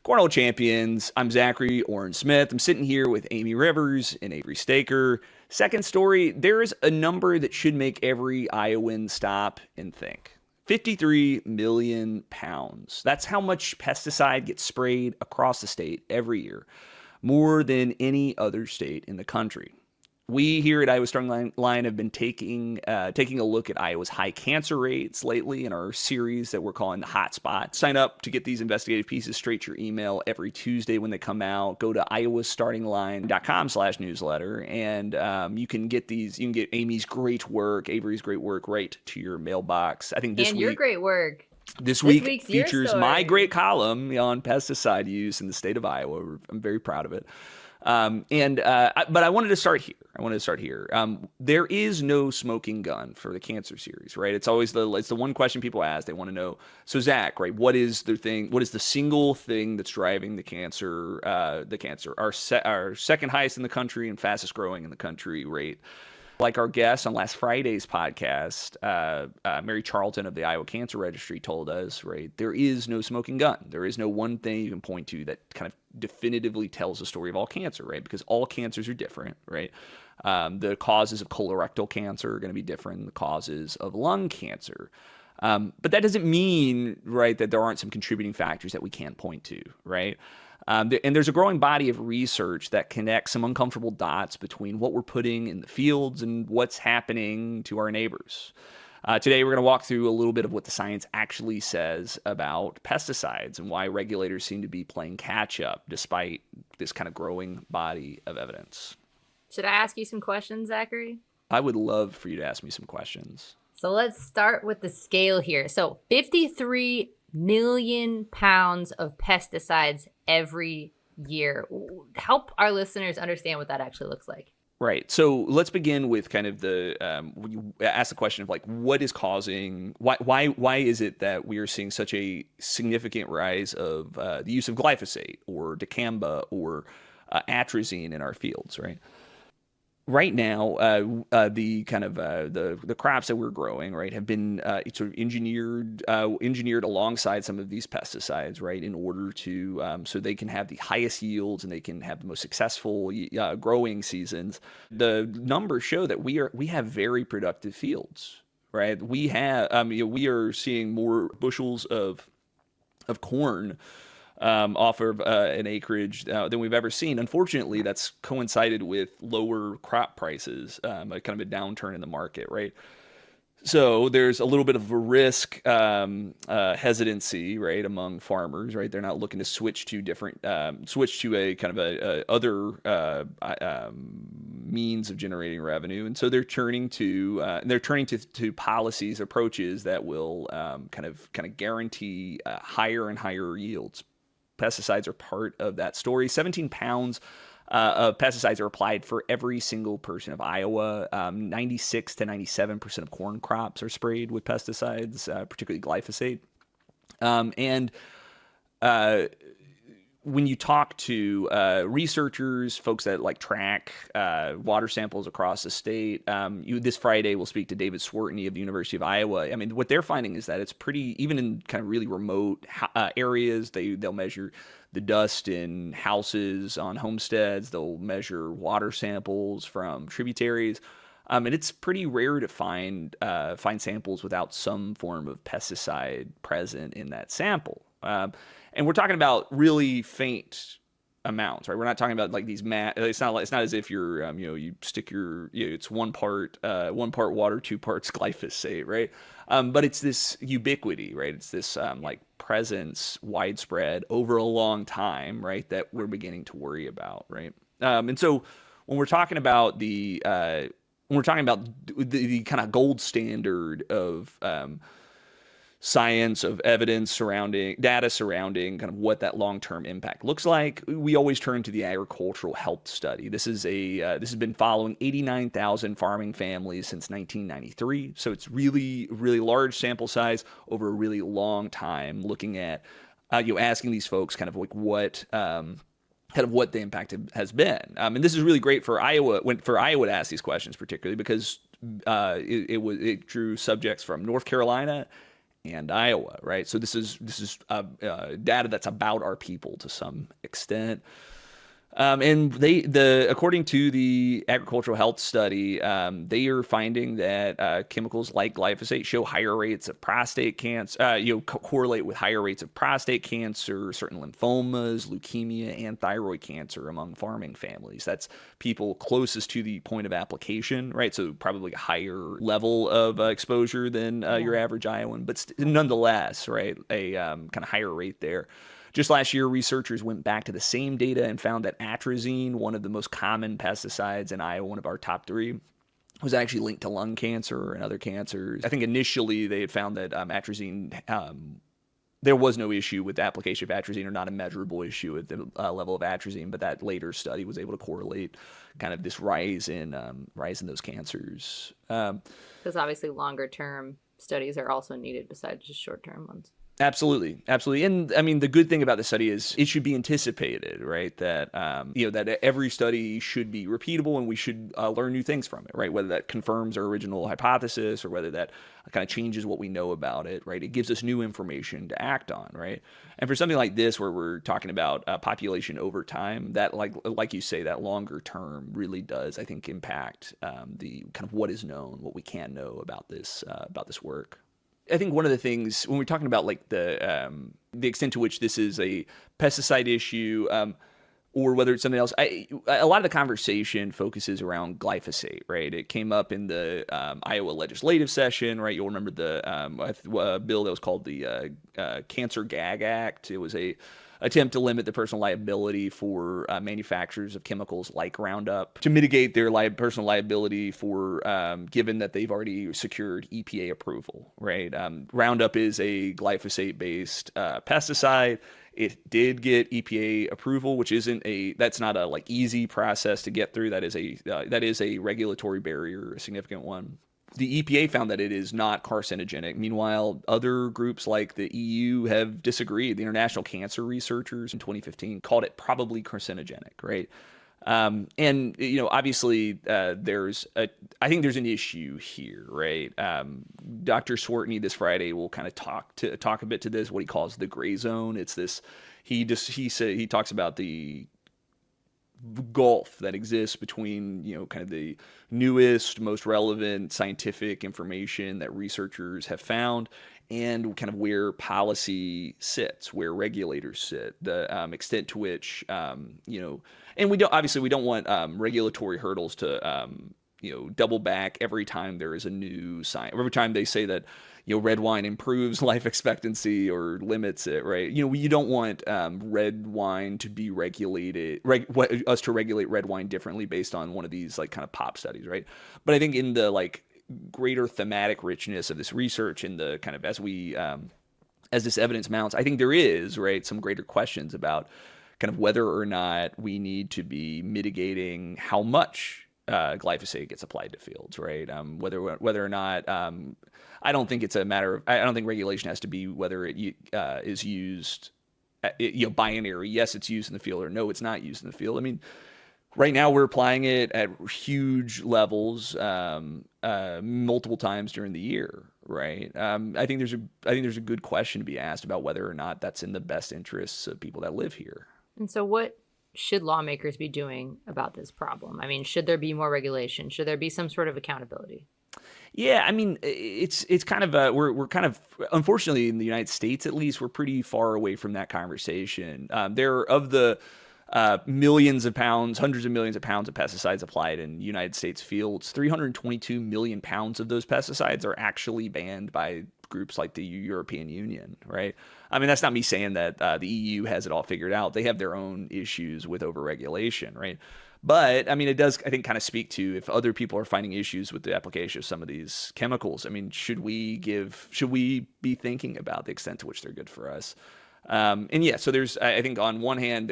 Cornhole Champions. I'm Zachary Oren Smith. I'm sitting here with Amy Rivers and Avery Staker. Second story, there's a number that should make every Iowan stop and think. 53 million pounds. That's how much pesticide gets sprayed across the state every year, more than any other state in the country. We here at Iowa Starting Line have been taking a look at Iowa's high cancer rates lately in our series that we're calling the Hot Spot. Sign up to get these investigative pieces straight to your email every Tuesday when they come out. Go to iowastartingline.com/newsletter, and you can get these. You can get Amy's great work, Avery's great work, right to your mailbox. I think this week, your great work. This week features my great column on pesticide use in the state of Iowa. I'm very proud of it. But I wanted to start here. There is no smoking gun for the cancer series, right? It's always it's the one question people ask. They want to know. So Zach, right? What is the thing? What is the single thing that's driving the cancer? Our second highest in the country and fastest growing in the country rate. Like our guest on last Friday's podcast, Mary Charlton of the Iowa Cancer Registry told us, right, there is no smoking gun. There is no one thing you can point to that kind of definitively tells the story of all cancer, right? Because all cancers are different, right? The causes of colorectal cancer are going to be different than the causes of lung cancer. But that doesn't mean, right, that there aren't some contributing factors that we can't point to, right? And there's a growing body of research that connects some uncomfortable dots between what we're putting in the fields and what's happening to our neighbors. Today, we're going to walk through a little bit of what the science actually says about pesticides and why regulators seem to be playing catch up despite this kind of growing body of evidence. Should I ask you some questions, Zachary? I would love for you to ask me some questions. So let's start with the scale here. So 53 million pounds of pesticides every year. Help our listeners understand what that actually looks like. Right. So let's begin with kind of when you ask the question of like, what is causing, why is it that we are seeing such a significant rise of the use of glyphosate or dicamba or atrazine in our fields, right? Right now, the kind of the crops that we're growing, right, have been sort of engineered alongside some of these pesticides, right, in order to so they can have the highest yields and they can have the most successful growing seasons. The numbers show that we have very productive fields, right? We are seeing more bushels of corn off of an acreage than we've ever seen. Unfortunately, that's coincided with lower crop prices, kind of a downturn in the market, right? So there's a little bit of a risk hesitancy, right, among farmers, right? They're not looking to switch to a kind of other means of generating revenue, and so they're turning to policies, approaches that will kind of guarantee higher and higher yields. Pesticides are part of that story. 17 pounds of pesticides are applied for every single person of Iowa. 96 to 97% of corn crops are sprayed with pesticides, particularly glyphosate. When you talk to researchers, folks that like track water samples across the state, this Friday we'll speak to David Swartney of the University of Iowa. I mean, what they're finding is that it's pretty, even in kind of really remote areas, they'll measure the dust in houses on homesteads. They'll measure water samples from tributaries. And it's pretty rare to find samples without some form of pesticide present in that sample. And we're talking about really faint amounts, right? We're not talking about like these it's not as if you're you stick your it's one part water, 2 parts glyphosate, right? But it's this ubiquity, right? It's this like presence widespread over a long time, right? That we're beginning to worry about, right? And so when we're talking about the kind of gold standard of science, of evidence data surrounding kind of what that long-term impact looks like, we always turn to the agricultural health study. This has been following 89,000 farming families since 1993. So it's really, really large sample size over a really long time, looking at, asking these folks kind of like what the impact has been. And this is really great for Iowa, for Iowa to ask these questions, particularly because it drew subjects from North Carolina and Iowa, right? So this is data that's about our people to some extent. And according to the agricultural health study, they are finding that chemicals like glyphosate show higher rates of prostate cancer, correlate with higher rates of prostate cancer, certain lymphomas, leukemia, and thyroid cancer among farming families. That's people closest to the point of application, right? So probably a higher level of exposure than your average Iowan, but nonetheless, right, a kind of higher rate there. Just last year, researchers went back to the same data and found that atrazine, one of the most common pesticides in Iowa, one of our top 3, was actually linked to lung cancer and other cancers. I think initially they had found that atrazine, there was no issue with the application of atrazine, or not a measurable issue at the level of atrazine, but that later study was able to correlate kind of this rise in those cancers. Because obviously longer term studies are also needed besides just short term ones. Absolutely. And I mean, the good thing about the study is it should be anticipated, right? That, that every study should be repeatable, and we should learn new things from it, right? Whether that confirms our original hypothesis or whether that kind of changes what we know about it, right? It gives us new information to act on, right? And for something like this, where we're talking about population over time, that like you say, that longer term really does, I think, impact the kind of what is known, what we can know about this work. I think one of the things when we're talking about like the extent to which this is a pesticide issue, or whether it's something else, a lot of the conversation focuses around glyphosate, right? It came up in the Iowa legislative session, right? You'll remember the bill that was called the Cancer Gag Act. It was a attempt to limit the personal liability for manufacturers of chemicals like Roundup, to mitigate their personal liability for given that they've already secured EPA approval, right? Roundup is a glyphosate-based pesticide. It did get EPA approval, which that's not a easy process to get through. That is a regulatory barrier, a significant one. The EPA found that it is not carcinogenic. Meanwhile, other groups like the EU have disagreed. The International Cancer Researchers in 2015 called it probably carcinogenic, right? And obviously, I think there's an issue here, right? Dr. Swartney this Friday will kind of talk a bit to this, what he calls the gray zone. It's this. He talks about the gulf that exists between kind of the newest, most relevant scientific information that researchers have found and kind of where policy sits, where regulators sit, the extent to which and we don't want regulatory hurdles to double back every time there is a new science, every time they say that red wine improves life expectancy or limits it, right? You don't want red wine to be regulated, us to regulate red wine differently based on one of these kind of pop studies, right? But I think in the greater thematic richness of this research and the kind of as this evidence mounts, I think there is, right, some greater questions about kind of whether or not we need to be mitigating how much glyphosate gets applied to fields, right? Whether or not I don't think it's a matter of. I don't think regulation has to be whether it is used, binary. Yes, it's used in the field, or no, it's not used in the field. I mean, right now we're applying it at huge levels, multiple times during the year, right? I think there's a good question to be asked about whether or not that's in the best interests of people that live here. And so, what should lawmakers be doing about this problem? I mean, should there be more regulation? Should there be some sort of accountability? Yeah, I mean, it's kind of we're kind of, unfortunately in the United States at least, we're pretty far away from that conversation. Of the millions of pounds, hundreds of millions of pounds of pesticides applied in United States fields, 322 million pounds of those pesticides are actually banned by groups like the European Union, right? I mean, that's not me saying that the EU has it all figured out. They have their own issues with overregulation, right? But I mean, it does, I think, kind of speak to if other people are finding issues with the application of some of these chemicals. I mean, should we be thinking about the extent to which they're good for us? And yeah, so I think on one hand,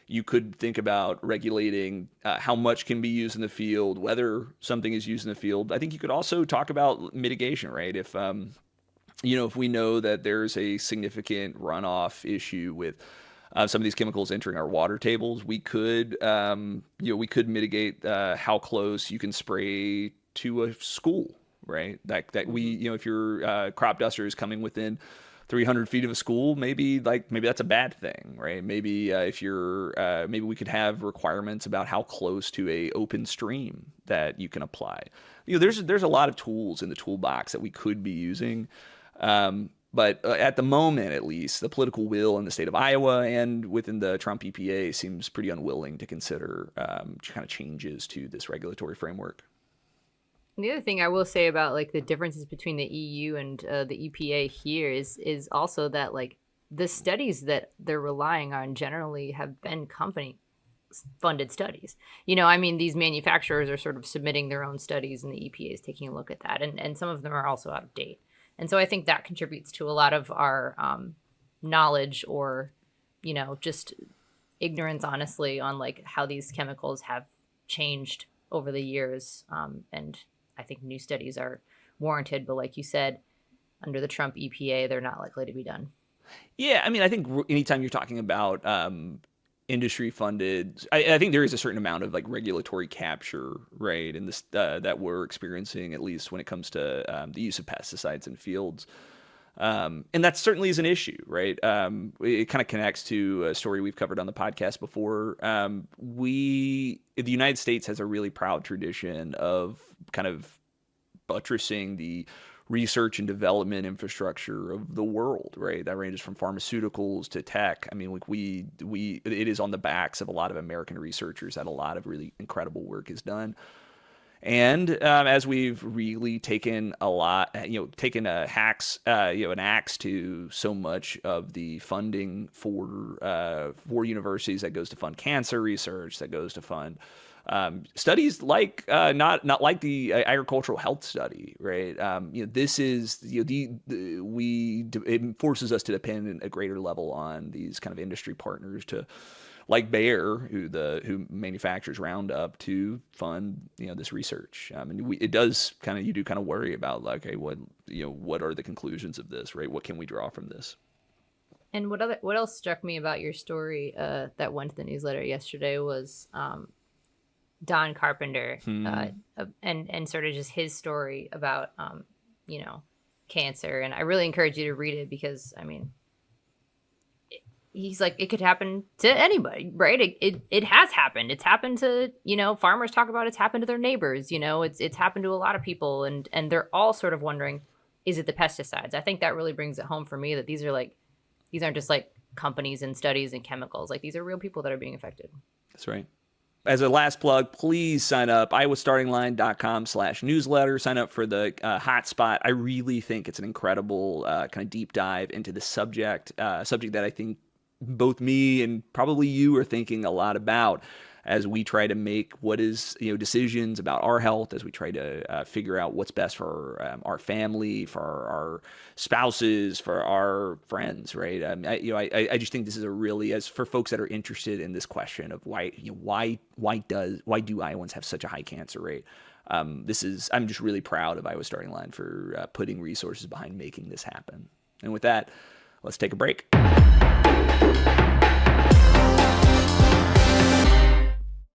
you could think about regulating how much can be used in the field, whether something is used in the field. I think you could also talk about mitigation, right? If we know that there's a significant runoff issue with some of these chemicals entering our water tables, we could mitigate how close you can spray to a school, right? That we, if your crop duster is coming within 300 feet of a school, maybe that's a bad thing, right? Maybe if you're, maybe we could have requirements about how close to a open stream that you can apply. There's a lot of tools in the toolbox that we could be using. But at the moment, at least, the political will in the state of Iowa and within the Trump EPA seems pretty unwilling to consider kind of changes to this regulatory framework. The other thing I will say about like the differences between the EU and the EPA here is also that like the studies that they're relying on generally have been company funded studies. I mean, these manufacturers are sort of submitting their own studies and the EPA is taking a look at that. And some of them are also out of date. And so I think that contributes to a lot of our knowledge or, just ignorance, honestly, on like how these chemicals have changed over the years. And I think new studies are warranted, but like you said, under the Trump EPA, they're not likely to be done. Yeah, I mean, I think anytime you're talking about industry funded, I think there is a certain amount of like regulatory capture, right, in this that we're experiencing, at least when it comes to the use of pesticides in fields. And that certainly is an issue, right? It kind of connects to a story we've covered on the podcast before. The United States has a really proud tradition of kind of buttressing the research and development infrastructure of the world, right? That ranges from pharmaceuticals to tech. I mean, like it is on the backs of a lot of American researchers that a lot of really incredible work is done. And as we've really taken an axe to so much of the funding for universities that goes to fund cancer research, that goes to fund studies like not like the agricultural health study, right? This is it forces us to depend at a greater level on these kind of industry partners to. Like Bayer, who manufactures Roundup, to fund this research. And you do kind of worry about like, hey, what are the conclusions of this, right? What can we draw from this? And what else struck me about your story that went to the newsletter yesterday was Don Carpenter and sort of just his story about cancer. And I really encourage you to read it because I mean. He's like, it could happen to anybody, right? It has happened. It's happened to, farmers talk about it's happened to their neighbors, it's happened to a lot of people. And they're all sort of wondering, is it the pesticides? I think that really brings it home for me that these aren't just like companies and studies and chemicals. Like these are real people that are being affected. That's right. As a last plug, please sign up, iowastartingline.com/newsletter. Sign up for the hotspot. I really think it's an incredible kind of deep dive into the subject that I think both me and probably you are thinking a lot about as we try to make decisions about our health, as we try to figure out what's best for our family, for our spouses, for our friends, right? I just think this is a really, as for folks that are interested in this question of why do Iowans have such a high cancer rate? I'm just really proud of Iowa Starting Line for putting resources behind making this happen. And with that, let's take a break.